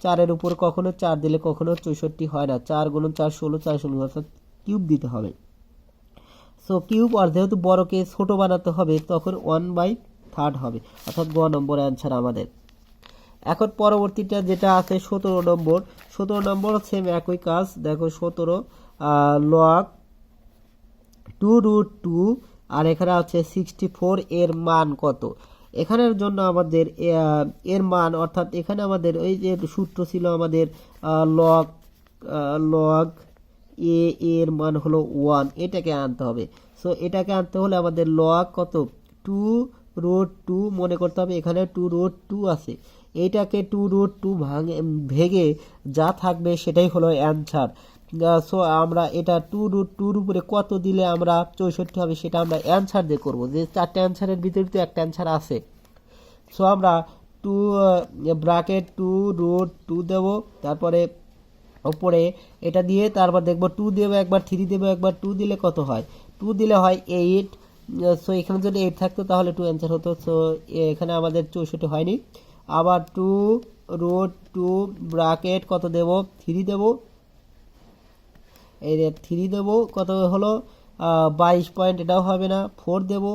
[SPEAKER 1] 4-এর উপর কখনো 4 দিলে কখনো 64 হয় না, 4 গুণন 4 16, 4 16, অর্থাৎ কিউব দিতে হবে। সো কিউব, আর যেহেতু বড়কে ছোট বানাতে হবে তখন 1/3 হবে, অর্থাৎ গ নম্বর অ্যান্সার আমাদের। এখন পরবর্তীটা যেটা আছে 17 নম্বর, 17 নম্বর সেম একই কাজ। দেখো 17 লগ 2√2 আর এখানে আছে 64 এর মান কত। এখানের জন্য আমাদের এর মান, অর্থাৎ এখানে আমাদের ওই যে সূত্র ছিল আমাদের লগ এ এর মান হলো 1, এটাকে আনতে হবে। সো এটাকে আনতে হলে আমাদের লগ কত 2√2 মনে করতে হবে, এখানে 2√2 আছে, এইটাকে 2√2 ভেঙে যা থাকবে সেটাই হলো অ্যান্সার। সো আমরা এটা 2√2 উপরে কত দিলে আমরা 64 হবে সেটা আমরা অ্যান্সার দিয়ে করবো, যে 4টে অ্যান্সারের ভিতরে তো একটা অ্যান্সার আছে। সো আমরা 2 ব্র্যাকেট 2√2 দেব, তারপরে উপরে এটা দিয়ে তারপর দেখবো 2 দেবো একবার, 3 দেবো একবার, 2 দিলে কত হয়, 2 দিলে হয় 8। সো এখানে যদি 8 থাকতো তাহলে 2 অ্যান্সার হতো। সো এখানে আমাদের 64 হয়নি, আবার 2 রুট টু ব্র্যাকেট কত দেব 3 দেব, এই 3 দেব, কত হলো 22 পয়েন্ট, এটাও হবে না, 4 দেব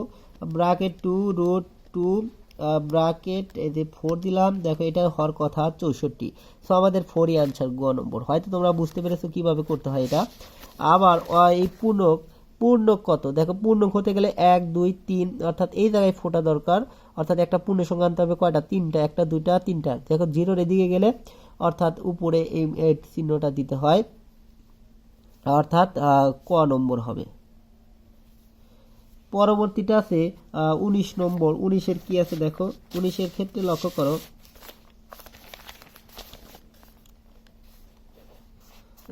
[SPEAKER 1] ব্র্যাকেট 2 রুট টু ব্র্যাকেট এই যে 4 দিলাম, দেখো এটা হওয়ার কথা 64। সো আমাদের 4ই আনসার গ নম্বর। হয়তো তোমরা বুঝতে পেরেছো কিভাবে করতে হয় এটা। আবার এই পূর্ণক কত, দেখো পূর্ণক হতে গেলে 1 2 3, অর্থাৎ এই জায়গায় ফোটা দরকার, অর্থাৎ একটা পূর্ণ সংখ্যা আনতে হবে কয়টা 3টা, 1 2 3টা, দেখো জিরোর এদিকে গেলে অর্থাৎ উপরে এই চিহ্নটা দিতে হয়, অর্থাৎ ক নম্বর হবে। পরবর্তীটা আছে 19 নম্বর। 19-এর কি আছে দেখো, 19-এর ক্ষেত্রে লক্ষ্য করো,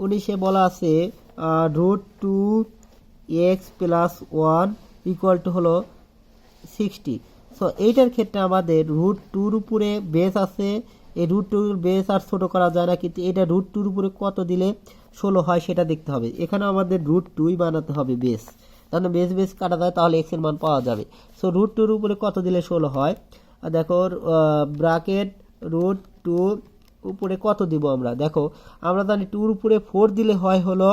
[SPEAKER 1] 19-এ বলা আছে root two x plus 1 equal to হলো 60। সো এইটার ক্ষেত্রে আমাদের রুট টুর উপরে বেস আছে, এই রুট টুর বেস আর ছোট করা যায় না, কিন্তু এটা রুট টুর উপরে কত দিলে 16 হয় সেটা দেখতে হবে। এখানে আমাদের রুট টুই বানাতে হবে বেস, তাহলে বেস কাটা যায়, তাহলে এক্স এর মান পাওয়া যাবে। সো রুট টুর উপরে কত দিলে 16 হয়, দেখো ব্র্যাকেট রুট টু উপরে কত দিব আমরা, দেখো আমরা জানি টুর উপরে 4 দিলে হয় হলো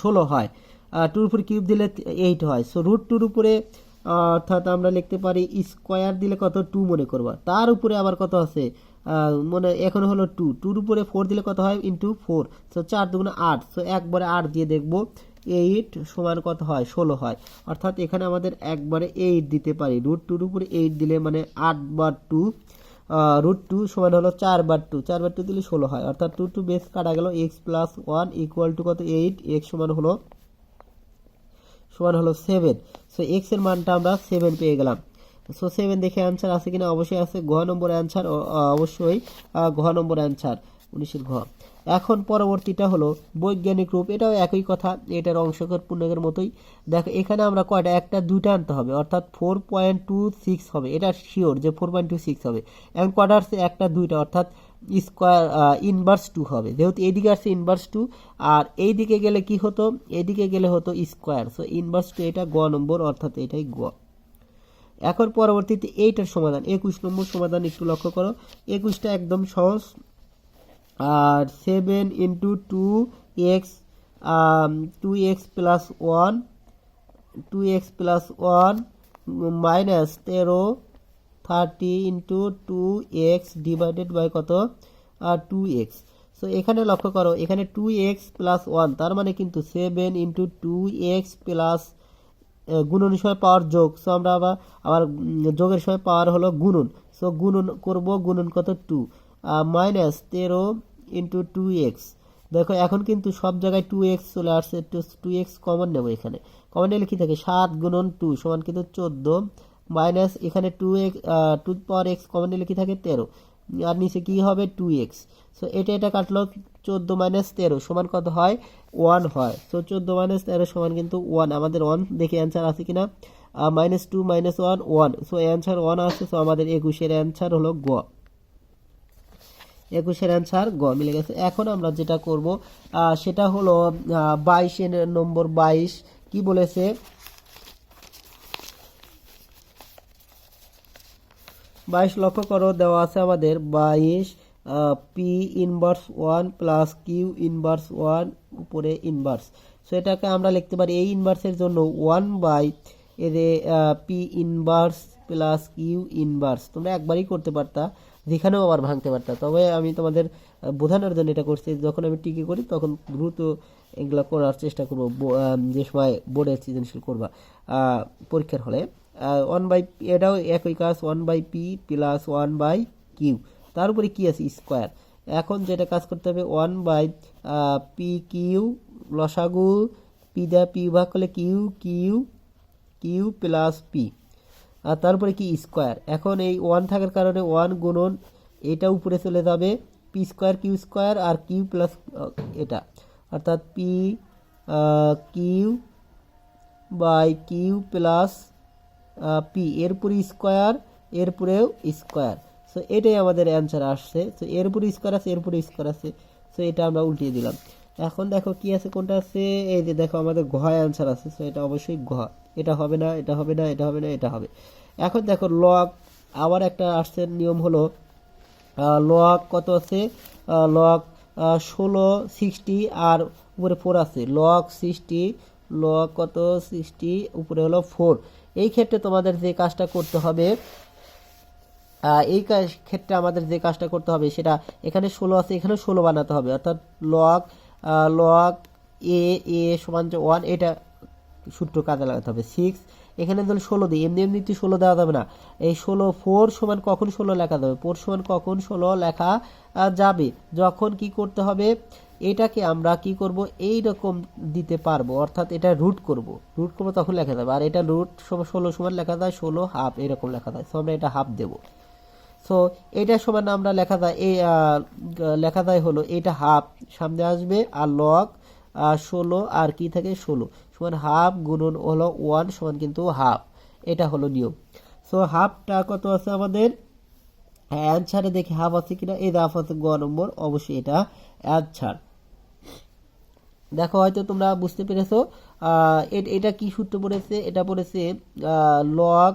[SPEAKER 1] 16 হয়, টুর উপরে কিউব দিলে 8 হয়। সো রুট টুর উপরে অর্থাৎ আমরা লিখতে পারি স্কোয়ার দিলে কত 2 মনে করবা, তার উপরে আবার কত আছে মনে এখন হলো 2, টুর উপরে 4 দিলে কত হয় ইন্টু 4, সো 4 দুগুণে 8, সো একবারে 8 দিয়ে দেখবো 8 সমান কত হয় 16 হয়, অর্থাৎ এখানে আমাদের একবারে 8 দিতে পারি, রুট টুর উপরে 8 দিলে মানে 8 বার 2, রুট টু সমান হলো 4 বার 2, 4 বার 2 দিলে 16 হয়, অর্থাৎ 2 বেস কাটা গেল, এক্স প্লাস 1 ইকুয়াল টু কত 8, এক্স সমান হলো 7। সো এক্স এর মানটা আমরা 7 পেয়ে গেলাম। সো 7 দেখে অ্যান্সার আছে কিনা, অবশ্যই আছে, ঘ নম্বর অ্যান্সার, অবশ্যই ঘ নম্বর অ্যান্সার 19-এর ঘ। এখন পরবর্তীটা হলো বৈজ্ঞানিক রূপ, এটাও একই কথা, এটার অংশকর পূর্ণকের মতোই। দেখো এখানে আমরা কয়টা, একটা দুইটা আনতে হবে, অর্থাৎ 4.26 হবে, এটা শিওর যে 4.26 হবে। এখন কয়টা আসছে, একটা দুইটা, অর্থাৎ স্কোয়ার ইনভার্স 2 হবে, যেহেতু এইদিকে আসছে ইনভার্স 2, আর এইদিকে গেলে কি হতো, এইদিকে গেলে হতো স্কোয়ার, সো ইনভার্স 2 এটা গ নম্বর, অর্থাৎ এটাই গ। এখন পরবর্তীতে এইটার সমাধান 21 নম্বর সমাধান একটু লক্ষ্য করো, 21টা একদম সহজ। আর 7 into 2x 2x plus 1 2x plus 1 minus 13 30 into 2x divided by কত 2x। সো এখানে লক্ষ্য করো, এখানে 2x প্লাস 1, তার মানে কিন্তু 7 ইন্টু 2x প্লাস গুণন সময় পাওয়ার যোগ, সো আমরা আবার যোগের সময় পাওয়ার হলো গুণন, সো গুণন করব, গুণন কত 2 মাইনাস 13 ইন্টু 2x। দেখো এখন কিন্তু সব জায়গায় 2x চলে আসছে, 2x কমন নেব, এখানে কমন নিলে কি থাকে 7 গুণন 2 সমান কিন্তু 14, মাইনাস এখানে 2x 2 পাওয়ার x কমন নিলে কি থাকে 13, আর নিচে কি হবে 2x। সো এটা কাটলো 14 মাইনাস 13 সমান কত হয় 1 হয়। সো 14 মাইনাস 13 সমান কিন্তু 1, আমাদের 1 দেখে অ্যান্সার আছে কিনা, -2 - 1 1, সো অ্যান্সার 1 আছে। সো আমাদের 21-এর অ্যান্সার হলো গ, 21-এর অ্যান্সার গ মিলে গেছে। এখন আমরা যেটা করব সেটা হলো 22 নম্বর। 22 কি বলেছে, 22 লক্ষ্য করো, দেওয়া আছে আমাদের 22 P inverse 1 plus Q inverse 1 উপরে ইনভার্স। সো এটাকে আমরা লিখতে পারি এই ইনভার্সের জন্য 1 বাই এর P inverse plus Q inverse. তোমরা একবারই করতে পারতা, যেখানেও আবার ভাঙতে পারতা, তবে আমি তোমাদের বোঝানোর জন্য এটা করছি। যখন আমি টিকে করি তখন দ্রুত এগুলো করার চেষ্টা করবো, যে সময় বোর্ডের সৃজনশীল করবা পরীক্ষার হলে। 1 বাই এটাও একই কাজ, 1 by P plus 1 by Q, তার উপরে কি আছে স্কোয়ার। এখন যেটা কাজ করতে হবে 1 বাই পি কিউ লসাগু, পি দেয়া পি ভাগ করলে Q Q Q plus P, আর তারপরে কি স্কোয়ার। এখন এই 1 থাকার কারণে 1 গুণন এটা উপরে চলে যাবে, পি স্কোয়ার কিউ স্কোয়ার আর কিউ প্লাস এটা, অর্থাৎ P Q by Q plus P, এরপরে স্কোয়ার এরপরেও স্কোয়ার। সো এটাই আমাদের অ্যান্সার আসছে। সো এরপরে স্কোয়ার আছে এরপরে স্কোয়ার আছে, সো এটা আমরা উল্টিয়ে দিলাম। এখন দেখো কি আছে, কোনটা আছে, এই যে দেখো আমাদের ঘ অ্যান্সার আছে। সো এটা অবশ্যই ঘ, এটা হবে না, এটা হবে না, এটা হবে না, এটা হবে। এখন দেখো লগ, আবার একটা আসছে নিয়ম হলো লগ কত আছে, লগ 16 60 আর উপরে 4 আছে, লগ 60, লগ কত 60 উপরে হলো 4। এই ক্ষেত্রে তোমাদের যে কাজটা করতে হবে, ক্ষেত্রে আমাদের যে কাজটা করতে হবে সেটা, এখানে 16 আছে, এখানে 16 বানাতে হবে, অর্থাৎ লগ লগ এ এ সমান 1, এটা সূত্র কাজে লাগাতে হবে। 6 এখানে ধরুন 16 দিই, এমনি এমনিতে 16 দেওয়া যাবে না। এই 16 4 সমান কখন 16 লেখা যাবে, 4 সমান কখন 16 লেখা যাবে, যখন কি করতে হবে, এটাকে আমরা কি করব, এই রকম দিতে পারবো, অর্থাৎ এটা রুট করব তখন লেখা যাবে। আর এটা রুট 16 সমান লেখা যায় 16 হাফ, এরকম লেখা যায়। সো আমরা এটা হাফ দেব। সো এটা সমান আমরা লেখা যায়, এই লেখা যায় হলো এটা হাফ সামনে আসবে, আর লগ 16 আর কি থাকে 16 সমান হাফ গুণন হলো 1 সমান কিন্তু হাফ, এটা হলো নিয়ম। সো হাফটা কত আছে আমাদের অ্যান্সারে, দেখি হাফ আছে কিনা, এই হাফ আছে গ নম্বর, অবশ্যই এটা অ্যান্সার। দেখো হয়তো তোমরা বুঝতে পেরেছো এটা কি সূত্র পড়েছে, এটা পড়েছে লগ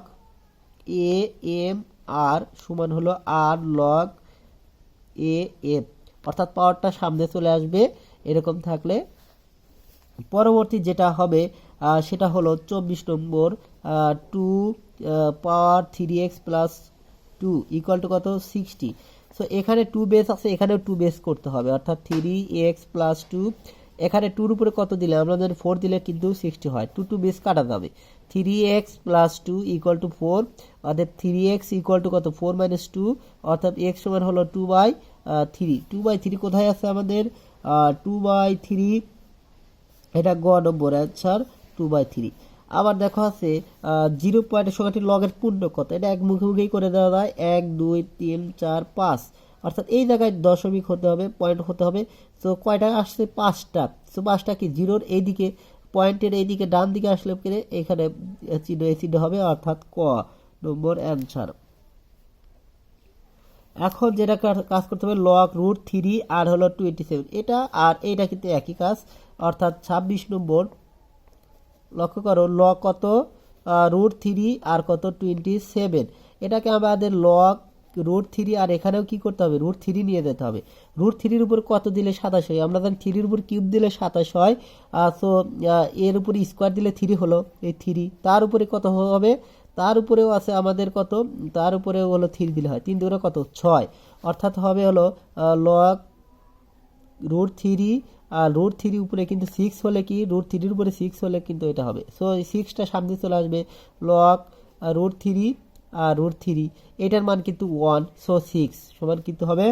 [SPEAKER 1] এ এম আর সমান হলো আর লগ এ এফ, অর্থাৎ পাওয়ারটা সামনে চলে আসবে এরকম থাকলে। পরবর্তী যেটা হবে সেটা হলো 24 নম্বর, 2 পাওয়ার 3x প্লাস 2 ইকুয়াল টু কত 60। সো এখানে 2 বেস আছে, এখানেও 2 বেস করতে হবে, অর্থাৎ 3x প্লাস 2, এখানে 2 উপরে কত দিলে, আমরা জানি 4 দিলে কিন্তু 60 হয়, 2 বেস কাটা যাবে। 3x প্লাস 2 ইকুয়াল টু 4, অর্থাৎ 3x ইকুয়াল টু কত 4 মাইনাস 2, অর্থাৎ x সমান হলো 2/3। 2/3 কোথায় আছে আমাদের, 2/3, এটা গ নম্বর অ্যান্সার 2/3। আবার দেখো আছে 0 পয়েন্টের সংখ্যাটি লগের পূর্ণ কত, এটা এক মুখোমুখি করে দেওয়া যায়, 1 2 3 4 5, অর্থাৎ এই জায়গায় দশমিক হতে হবে, পয়েন্ট হতে হবে। তো কয়টা আসছে 5টা, তো 5টা কি জিরোর এইদিকে, পয়েন্টের এইদিকে ডান দিকে আসলে এখানে চিহ্ন এই চিহ্ন হবে, অর্থাৎ ক নম্বর অ্যান্সার। এখন যেটা কাজ করতে হবে, লগ রুট 3 আর হলো 27, এটা আর এইটা কিন্তু একই কাজ, অর্থাৎ 26 নম্বর। লক্ষ্য করো লগ কত রুট 3 আর কত 27, এটাকে আমাদের লগ রুট 3 আর এখানেও কি করতে হবে, রুট 3 নিয়ে যেতে হবে। রুট 3-র উপর কত দিলে 27 হয়, আমরা জানি 3-র উপর কিউব দিলে 27 হয়। সো এর উপরে স্কোয়ার দিলে 3 হলো, এই 3 তার উপরে কত হবে, তার উপরেও আছে আমাদের কত, তার উপরেও হলো 3 দিলে হয়, 3 দুগুণে কত 6, অর্থাৎ হবে হলো লগ রুট 3, আর রুট 3 উপরে কিন্তু 6 হলে কি, রুট 3-র উপরে 6 হলে কিন্তু এটা হবে। সো এই 6টা সামনে চলে আসবে, লগ রুট 3 আর রুট 3, এটার মান কিন্তু 1, সো 6 সমান কিন্তু হবে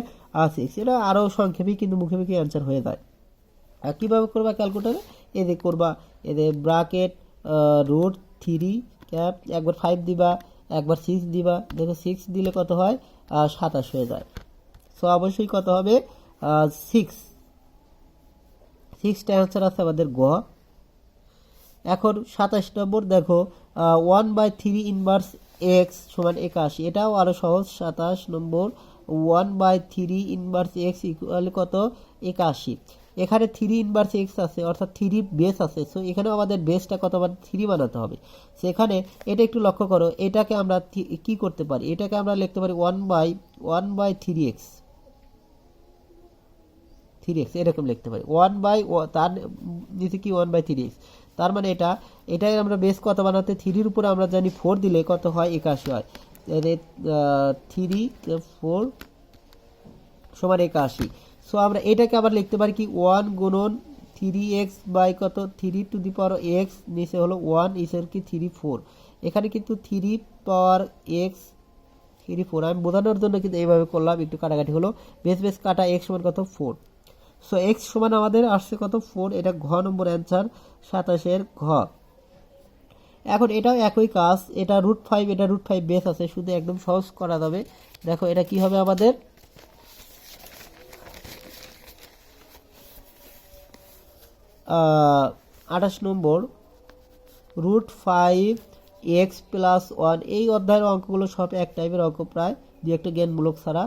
[SPEAKER 1] 6। এটা আরও সংক্ষেপেই কিন্তু মুখোমুখি অ্যান্সার হয়ে যায়। আর কীভাবে করবা ক্যালকুলেটারে, এদের করবা, এদের ব্রাকেট রুট 3 ক্যাপ, একবার 5 দিবা, একবার 6 দিবা, দেখো 6 দিলে কত হয় 27 হয়ে যায়। সো অবশ্যই কত হবে 6টা অ্যান্সার আছে আমাদের গ। এখন 27 নম্বর দেখো 1/3 ইনভার্স এক্স সমান 81, এটাও আরও সহজ। 27 নম্বর 1/3 ইনভার্স এক্স ইকুয়াল কত 81, এখানে 3 ইনভার্স এক্স আছে, অর্থাৎ 3 বেস আছে। সো এখানে আমাদের বেসটা কত 3 বানাতে হবে। সেখানে এটা একটু লক্ষ্য করো, এটাকে আমরা কি করতে পারি, এটাকে আমরা লিখতে পারি 1/3x, 3x এরকম লিখতে পারি, তার নিচে কি 1/3x, তার মানে এটাই আমরা বেস কত বানাতে, 3-র উপরে আমরা জানি 4 দিলে কত হয় 81 হয়, 3 4 সমান 81। সো আমরা এটাকে আবার লিখতে পারি কি 1 গুণন 3x বাই কত 3 টু দি পাওয়ার x, নিচে হলো 1 ইসের কি 3 4, এখানে কিন্তু 3 পাওয়ার x 3 4, আমি বোঝানোর জন্য কিন্তু এইভাবে করলাম, একটু কাটাকাটি হলো, বেস কাটা x সমান কত 4। সো এক্স সমান আমাদের আসছে কত 4, এটা ঘ নম্বর অ্যান্সার 27-এর ঘ। এখন এটাও একই কাজ, এটা রুট 5, এটা রুট 5 বেস আছে, শুধু একদম সহজ করা যাবে। দেখো এটা কি হবে আমাদের, আহ 28 নম্বর রুট 5x প্লাস 1, এই অধ্যায়ের অঙ্কগুলো সব এক টাইপের অঙ্ক, প্রায় দু একটা জ্ঞানমূলক ছাড়া,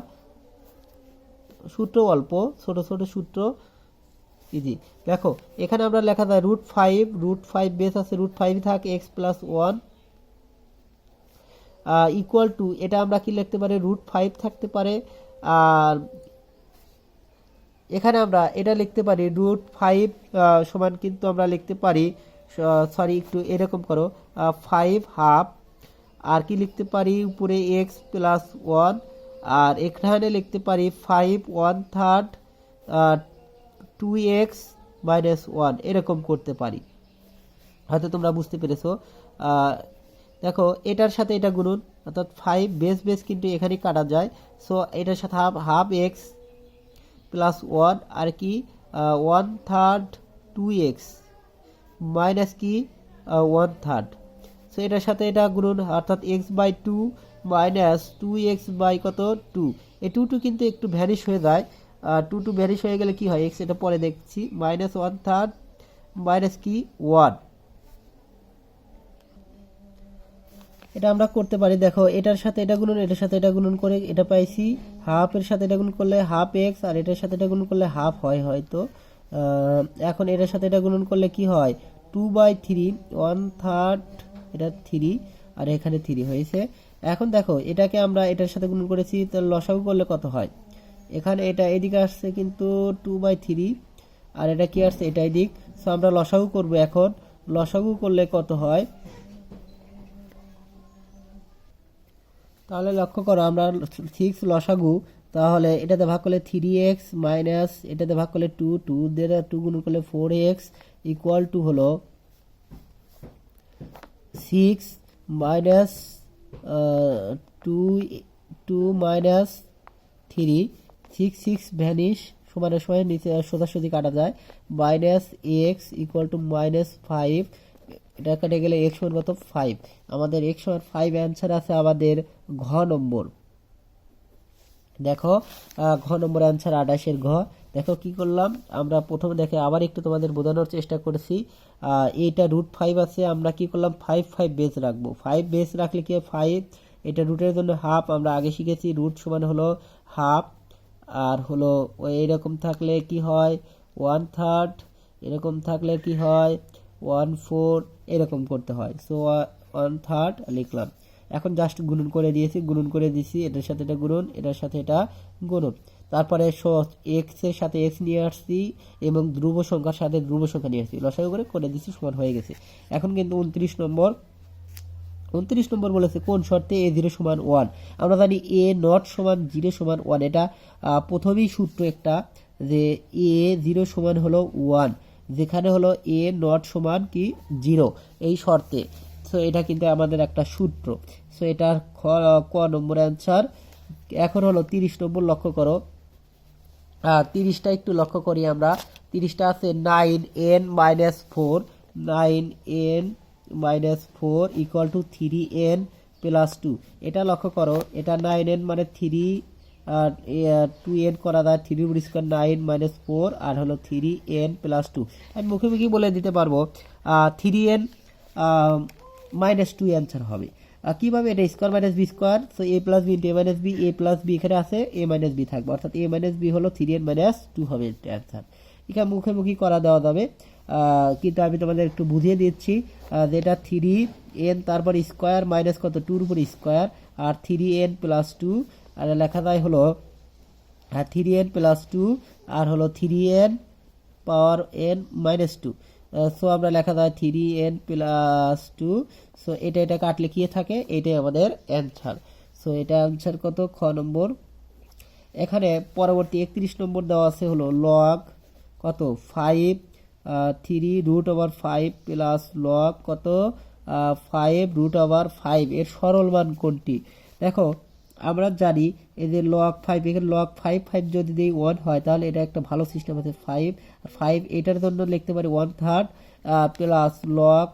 [SPEAKER 1] সূত্র অল্প, ছোট ছোট সূত্র, ইজি। দেখো এখানে আমরা লেখা যায় রুট 5 বেস আছে, রুট 5 থাকে এক্স প্লাস 1 ইকুয়াল টু, এটা আমরা কি লিখতে পারি, রুট 5 থাকতে পারে আর এখানে আমরা এটা লিখতে পারি √5 সমান কিন্তু আমরা লিখতে পারি, সরি একটু এরকম করো, 5 হাফ। আর কি লিখতে পারি উপরে এক্স প্লাস 1, আর এখানে লিখতে পারি 5 1/3 2x মাইনাস 1, এরকম করতে পারি। হয়তো তোমরা বুঝতে পেরেছো। দেখো এটার সাথে এটা গুণন, অর্থাৎ 5 বেস বেস কিন্তু এখানে কাটা যায়। সো এটার সাথে হাফ এক্স প্লাস 1 আর কি 1/3 2x মাইনাস কি 1/3। সো এটার সাথে এটা গুণন, অর্থাৎ x/2 মাইনাস 2x বাই কত 2। এই 2 কিন্তু একটু ভ্যানিশ হয়ে যায়, 2 ভ্যানিশ হয়ে গেলে কি হয় x, এটা পরে দেখছি, মাইনাস 1/3 মাইনাস কি 1। এটা আমরা করতে পারি। দেখো এটার সাথে এটা গুণন, এটার সাথে এটা গুণন করে এটা পাইছি হাফ, এর সাথে এটা গুণ করলে হাফ এক্স, আর এটার সাথে এটা গুণ করলে হাফ হয় হয়তো। এখন এটার সাথে এটা গুণন করলে কি হয় 2/3 1/3, এটা 3 আর এখানে 3 হয়েছে। এখন দেখো এটাকে আমরা এটার সাথে গুণন করেছি, তো লসাগু করলে কত হয়, এখানে এটা এদিকে আসছে কিন্তু 2/3 আর এটা কি আসছে এটা এদিক। সো আমরা লসাগু করব। এখন লসাগু করলে কত হয়, তাহলে লক্ষ্য করো আমরা 6 লসাগু, তাহলে এটাতে ভাগ করলে 3x মাইনাস এটাতে ভাগ করলে 2 দিয়ে 2 গুণ করলে 4x ইকুয়াল টু হলো 6 মাইনাস 2 মাইনাস 3, 6 ভ্যানিশ সমানের সময় নিচে সোজাসুজি কাটা যায়, minus x equal to minus 5, এটা কেটে গেলে x সমান কত 5। আমাদের x সমান 5 অ্যান্সার আছে আমাদের ঘ নম্বর। দেখো ঘ নম্বর অ্যান্সার 28 এর ঘ। দেখো কি করলাম আমরা, প্রথমে দেখে আবার একটু তোমাদের বোঝানোর চেষ্টা করেছি। এইটা √5 আছে, আমরা কি করলাম 5 বেস রাখবো। 5 বেস রাখলে কি 5, এটা রুটের জন্য হাফ, আমরা আগে শিখেছি রুট সমান হলো হাফ, আর হলো এইরকম থাকলে কি হয় 1/3, এরকম থাকলে কি হয় 1/4, এরকম করতে হয়। সো 1/3 লিখলাম। এখন জাস্ট গুণন করে দিয়েছি, এটার সাথে এটা গুণন, এটার সাথে এটা গুণন, তারপরে এক্স এর সাথে এক্স নিয়ে আসছি এবং ধ্রুব সংখ্যার সাথে ধ্রুব সংখ্যা নিয়ে আসছি, লসাগু করে দিচ্ছি, সমান হয়ে গেছে। এখন কিন্তু 29 নম্বর বলেছে কোন শর্তে a0 সমান 1। আমরা জানি a0 সমান 0 সমান 1, এটা প্রথমেই সূত্র একটা যে a0 সমান হলো 1, যেখানে হলো a0 সমান কি 0 এই শর্তে। সো এটা কিন্তু আমাদের একটা সূত্র। সো এটার ক নম্বর অ্যান্সার। এখন হলো 30 নম্বর, লক্ষ্য করো 30টা একটু লক্ষ্য করি আমরা। 30টা আছে 9n minus 4, 9n minus 4 equal to 3n plus 2। এটা লক্ষ্য করো, এটা 9n মানে 3 আর 2n করা যায়, 3 উপর স্কোয়ার 9 মাইনাস 4 আর হলো 3n প্লাস 2। আমি মুখে বলে দিতে পারবো 3n মাইনাস 2 অ্যান্সার হবে। কিভাবে, এটা square minus B square, so A plus B into A minus B, A plus B এখানে আছে, এ মাইনাস বি থাকবে, অর্থাৎ এ মাইনাস বি হলো 3n মাইনাস 2 হবে অ্যান্সার। এখানে মুখে করা দেওয়া যাবে, কিন্তু আমি তোমাদের একটু বুঝিয়ে দিচ্ছি যেটা 3n তারপর স্কোয়ার মাইনাস কত 2 উপর স্কোয়ার আর 3n প্লাস 2, আর লেখা যায় হলো 3n প্লাস 2 আর হলো 3n পাওয়ার n মাইনাস 2। সো আমরা লেখা যায় 3n প্লাস 2। সো এটা কাটলে কি থাকে, এটাই আমাদের অ্যান্সার। সো এটা অ্যান্সার কত খ নম্বর। এখানে পরবর্তী 31 নম্বর দেওয়া আছে হলো লগ কত 5 3√5 প্লাস লগ কত 5√5 এর সরল মান কোনটি। দেখো আমরা জানি এই যে লগ 5, এখানে লগ 5 যদি দিই 1 হয়, তাহলে এটা একটা ভালো সিস্টেম আছে। 5 এটার জন্য লিখতে পারি 1/3 প্লাস লগ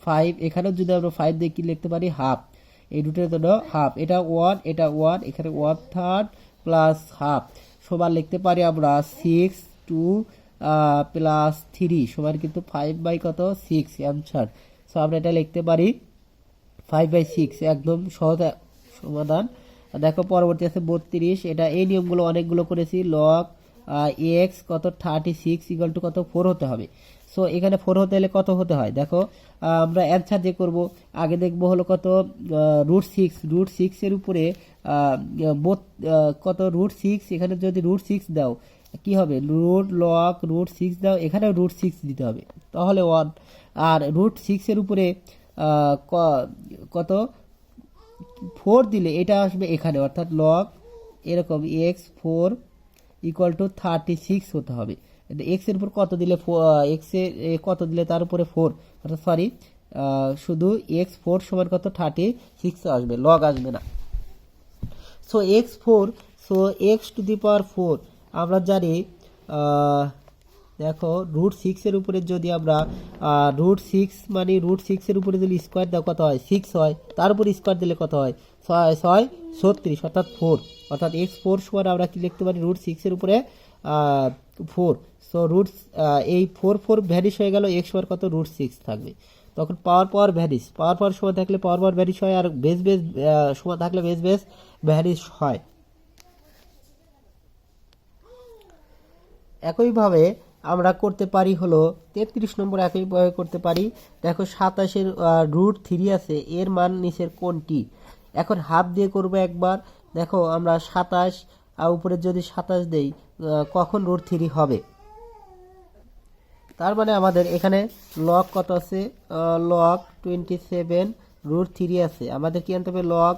[SPEAKER 1] 5, এখানেও যদি আমরা 5 দিয়ে কি লিখতে পারি হাফ, এই দুটোর জন্য হাফ, এটা 1 এটা 1, এখানে 1/3 প্লাস হাফ সমান লিখতে পারি আমরা 6 প্লাস 3 সমান কিন্তু 5/6 অ্যান্সার। সো আমরা এটা লিখতে পারি 5/6, একদম সহজ সমাধান। দেখো পরবর্তী আছে 32, এটা এই নিয়মগুলো অনেকগুলো করেছি। লগ এক্স কত 36 ইকুয়াল টু কত 4 হতে হবে। সো এখানে 4 হতে হলে কত হতে হয় দেখো, আমরা অ্যান্সার যে করব আগে দেখব হলো কত √6 এর উপরে কত √6, এখানে যদি √6 দাও কি হবে, √6 দাও, এখানে √6 দিতে হবে তাহলে 1, আর √6 এর উপরে কত 4 দিলে এটা আসবে এখানে, অর্থাৎ লগ এরকম x4 = 36 হতে হবে। এক্স এর উপর কত দিলে এক্স এ কত দিলে তার উপরে 4, অর্থাৎ সরি শুধু x4 সমান কত 36 আসবে, লগ আসবে না। সো x4, সো x⁴ আমরা জানি দেখো √6 এর উপরে যদি আমরা √6 মানে √6 এর উপরে যদি স্কোয়ার দাও কত হয় 6 হয়, তার উপর স্কোয়ার দিলে কত হয় 6 36, অর্থাৎ 4, অর্থাৎ x4 সমান আমরা কি লিখতে পারি √6 এর উপরে 4। সো এই 4 ভ্যানিশ হয়ে গেল, x সমান কত √6 থাকবে, তখন পাওয়ার ভ্যানিশ, পাওয়ার সমান থাকলে পাওয়ার ভ্যানিশ হয়, আর বেস সমান থাকলে বেস ভ্যানিশ হয়। একইভাবে আমরা করতে পারি হলো 33 নম্বর, একইভাবে করতে পারি। দেখো 27 এর √3 আছে, এর মান নিচের কোনটি? এখন হাফ দিয়ে করব একবার। দেখো আমরা 27 উপরে যদি 27 দেই কখন √3 হবে, তার মানে আমাদের এখানে লগ কত আছে, লগ 27 √3 আছে, আমাদের কি আনতে হবে লগ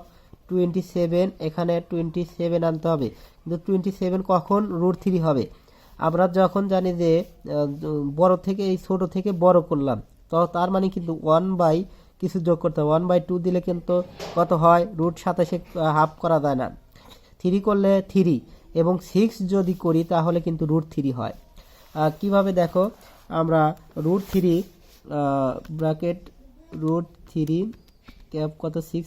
[SPEAKER 1] 27, এখানে 27 আনতে হবে। কিন্তু 27 কখন √3 হবে, আমরা যখন জানি যে বড় থেকে এই ছোট থেকে বড় করলাম, তো তার মানে কিন্তু 1 কিছু যোগ করতে হবে, 1/2 দিলে কিন্তু কত হয় √27 হাফ করা যায় না, 3 করলে 3, এবং 6 যদি করি তাহলে কিন্তু √3 হয়। কিভাবে দেখো, আমরা √3 ব্র্যাকেট √3 ক্যাপ কত 6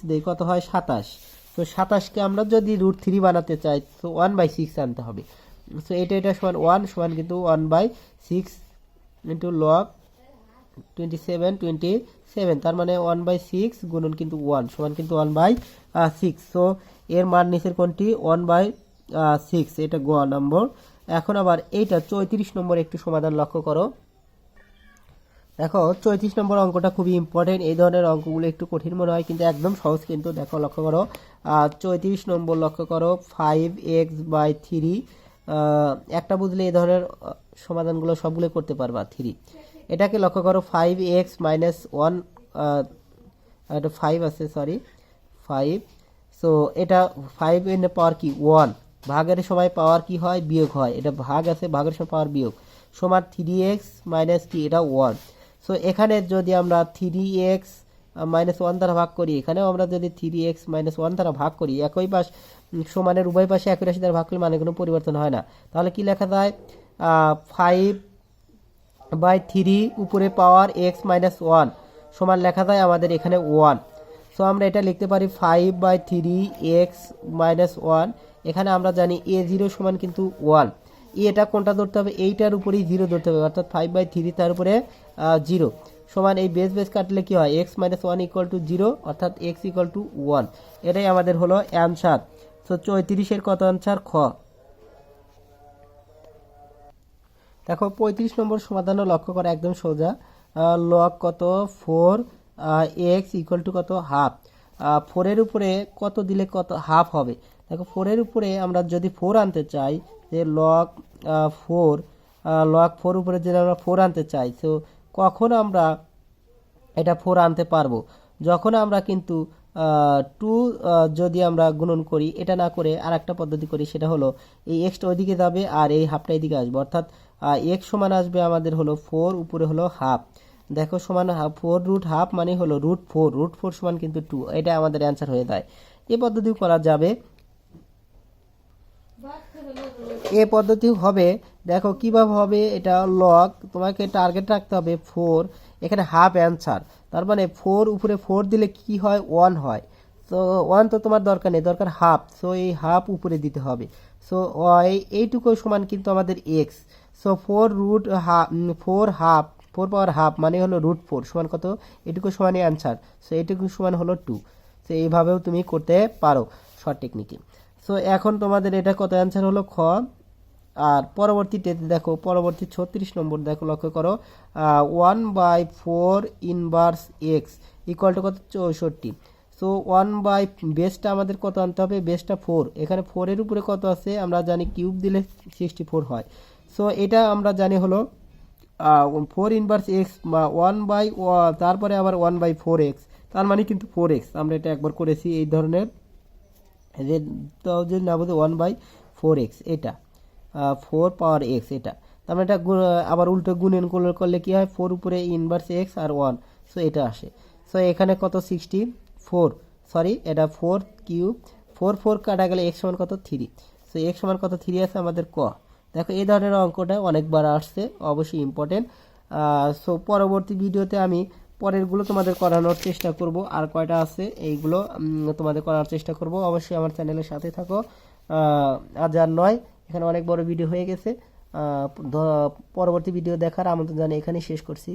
[SPEAKER 1] দেই কত হয় 27। তো 27কে আমরা যদি √3 বানাতে চাই তো 1/6 আনতে হবে। সো এটা সমান 1 সমান কিন্তু 1/6 ইন্টু লগ 27, তার মানে 1/6 গুণন কিন্তু 1 সমান কিন্তু 1/6। সো এর মান নিচের কোনটি 1/6, এটা গ নম্বর। এখন আবার এইটা 34 নম্বর একটু সমাধান লক্ষ্য করো। দেখো 34 নম্বর অঙ্কটা খুবই ইম্পর্টেন্ট, এই ধরনের অঙ্কগুলো একটু কঠিন মনে হয় কিন্তু একদম সহজ, কিন্তু দেখো লক্ষ্য করো 34 নম্বর লক্ষ্য করো 5x/3, একটা বুঝলে এই ধরনের সমাধানগুলো সবগুলো করতে পারবা 3। এটাকে লক্ষ্য করো 5x - 1, এটা 5 আছে সরি 5, সো এটা 5 এর পাওয়ার কি 1, ভাগের সময় পাওয়ার কি হয় বিয়োগ হয়, এটা ভাগ আছে ভাগের সময় পাওয়ার বিয়োগ সমান 3x - কি এটা 1। সো এখানে যদি আমরা 3x - 1 দ্বারা ভাগ করি, এখানেও আমরা যদি 3x - 1 দ্বারা ভাগ করি, একই পাশ সমানের উভয় পাশে একই রাশি দ্বারা ভাগ করলে মানে কোনো পরিবর্তন হয় না, তাহলে কি লেখা যায় 5/3 উপরে পাওয়ার x - 1 সমান লেখা যায় আমাদের এখানে 1। সো আমরা এটা লিখতে পারি 5/3x - 1, এখানে আমরা জানি a0 সমান কিন্তু 1, এটা কোনটা ধরতে হবে এইটার উপরেই 0 ধরতে হবে, অর্থাৎ 5/3 তার উপরে 0 সমান এই বেস কাটলে কি হয় x - 1 = 0, অর্থাৎ x = 1, এটাই আমাদের হলো অ্যানসার। সো 34 এর কত অ্যানসার খ। দেখো 35 নম্বর সমাধানও লক্ষ্য করা একদম সোজা, লগ কত 4x = কত হাফ, 4 এর উপরে কত দিলে কত হাফ হবে। দেখো 4 এর উপরে আমরা যদি 4 আনতে চাই, যে লগ 4 উপরে যদি আমরা 4 আনতে চাই, তো কখন আমরা এটা 4 আনতে পারবো, যখন আমরা কিন্তু 2 যদি আমরা গুণন করি, এটা না করে আর একটা পদ্ধতি করি, সেটা হলো এই এক্সটা ওইদিকে যাবে আর এই হাফটা এদিকে আসবে, অর্থাৎ x সমান আসবে আমাদের হলো 4 উপরে হলো হাফ। দেখো সমান 4√হাফ মানে হলো √4 সমান কিন্তু 2, এটা আমাদের অ্যান্সার হয়ে যায়। এই পদ্ধতিও করা যাবে, এ পদ্ধতিও হবে। দেখো কিভাবে হবে, এটা লগ তোমাকে টার্গেট রাখতে হবে 4, এখানে হাফ অ্যান্সার, তার মানে 4 উপরে 4 দিলে কি হয় 1 হয়, তো 1 তো তোমার দরকার নেই, দরকার হাফ, সো এই হাফ উপরে দিতে হবে। সো এইটুকু সমান কিন্তু আমাদের x, সো 4 পাওয়ার হাফ মানে হলো √4 সমান কত, এটুকু সমানই অ্যান্সার, সো এটুকু সমান হলো 2। সো এইভাবেও তুমি করতে পারো শর্ট টেকনিকে। সো এখন তোমাদের এটা কত অ্যান্সার হলো খ, আর পরবর্তীতে দেখো, পরবর্তী 36 নম্বর দেখো, লক্ষ্য করো 1/4 ইনভার্স এক্স ইকুয়াল টু কত, 64। সো 1 বাই বেসটা আমাদের কত আনতে হবে, বেসটা 4, এখানে 4 এর উপরে কত আছে আমরা জানি, কিউব দিলে 64 হয়। সো এটা আমরা জানি হলো 4 ইনভার্স এক্স বা 1/, তারপরে আবার 1/4 এক্স, তার মানে কিন্তু 4 এক্স। আমরা এটা একবার করেছি এই ধরনের, যদি না বুঝে 1/4 এক্স, এটা 4 পাওয়ার এক্স, এটা তার মানে এটা আবার উল্টো গুণন করলে কি হয়, 4 উপরে ইনভার্স এক্স আর 1, সো এটা আসে। সো এখানে কত, 64, সরি এটা 4 কিউব, 4 কাটা গেলে এক্স সমান কত, 3। সো এক্স সমান কত, 3 আছে আমাদের ক। দেখো এই ধরনের অঙ্কটা অনেকবার আসছে, অবশ্যই ইম্পর্টেন্ট। সো পরবর্তী ভিডিওতে আমি পরেরগুলো তোমাদের করানোর চেষ্টা করব, আর কয়টা আছে এইগুলো তোমাদের করার চেষ্টা করব। অবশ্যই আমার চ্যানেলের সাথে থাকো। আজ আর নয়, এখানে অনেক বড় ভিডিও হয়ে গেছে। পরবর্তী ভিডিও দেখার আমন্ত্রণ জানিয়ে এখানেই শেষ করছি।